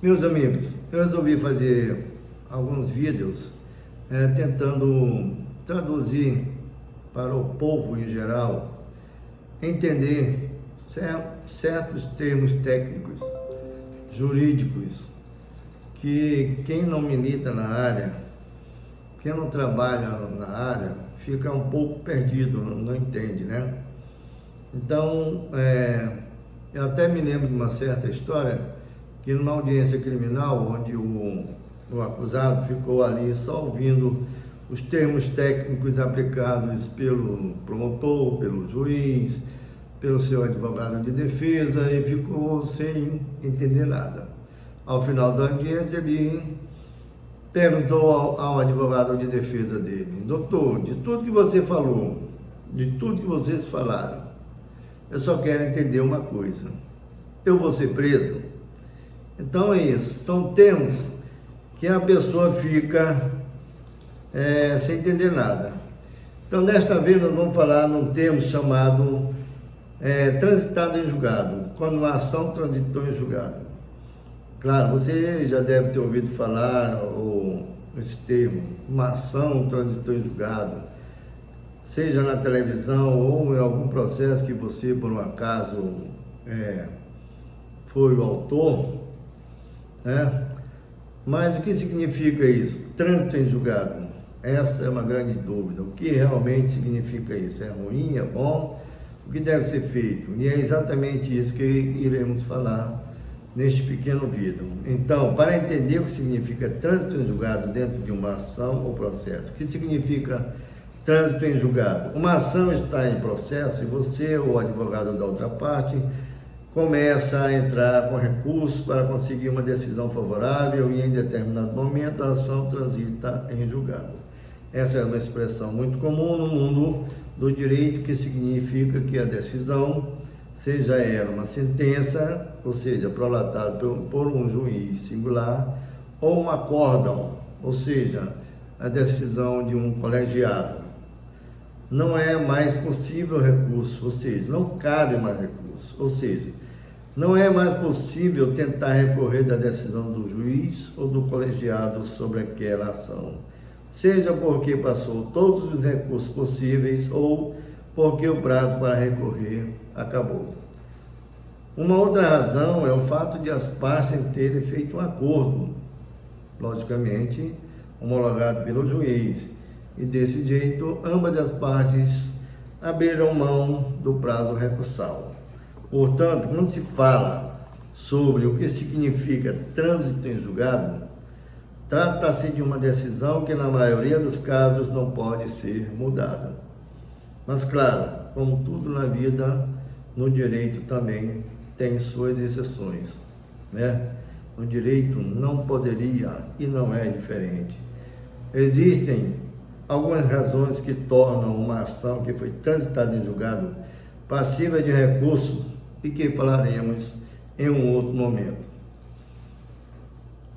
Meus amigos, eu resolvi fazer alguns vídeos tentando traduzir para o povo em geral entender certos termos técnicos, jurídicos, que quem não milita na área, quem não trabalha na área, fica um pouco perdido, não entende, né? Então, eu até me lembro de uma certa história que numa audiência criminal, onde o acusado ficou ali só ouvindo os termos técnicos aplicados pelo promotor, pelo juiz, pelo seu advogado de defesa, e ficou sem entender nada. Ao final da audiência, ele perguntou ao advogado de defesa dele: doutor, de tudo que você falou, de tudo que vocês falaram, eu só quero entender uma coisa: eu vou ser preso? Então é isso, são termos que a pessoa fica sem entender nada. Então desta vez nós vamos falar num termo chamado transitado em julgado, quando uma ação transitou em julgado. Claro, você já deve ter ouvido falar esse termo, uma ação transitou em julgado, seja na televisão ou em algum processo que você, por um acaso, foi o autor, né? Mas o que significa isso? Trânsito em julgado. Essa é uma grande dúvida. O que realmente significa isso? É ruim? É bom? O que deve ser feito? E é exatamente isso que iremos falar neste pequeno vídeo. Então, para entender o que significa trânsito em julgado dentro de uma ação ou processo, o que significa trânsito em julgado? Uma ação está em processo e você, ou advogado da outra parte, começa a entrar com recurso para conseguir uma decisão favorável e em determinado momento a ação transita em julgado. Essa é uma expressão muito comum no mundo do direito, que significa que a decisão, seja ela uma sentença, ou seja, prolatada por um juiz singular, ou um acórdão, ou seja, a decisão de um colegiado, não é mais possível recurso, ou seja, não cabe mais recurso, ou seja, não é mais possível tentar recorrer da decisão do juiz ou do colegiado sobre aquela ação, seja porque passou todos os recursos possíveis ou porque o prazo para recorrer acabou. Uma outra razão é o fato de as partes terem feito um acordo, logicamente homologado pelo juiz, e desse jeito ambas as partes abriram mão do prazo recursal. Portanto, quando se fala sobre o que significa trânsito em julgado, trata-se de uma decisão que na maioria dos casos não pode ser mudada. Mas claro, como tudo na vida, no direito também tem suas exceções, né? No direito não poderia e não é diferente. Existem algumas razões que tornam uma ação que foi transitada em julgado passível de recurso e que falaremos em um outro momento.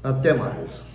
Até mais.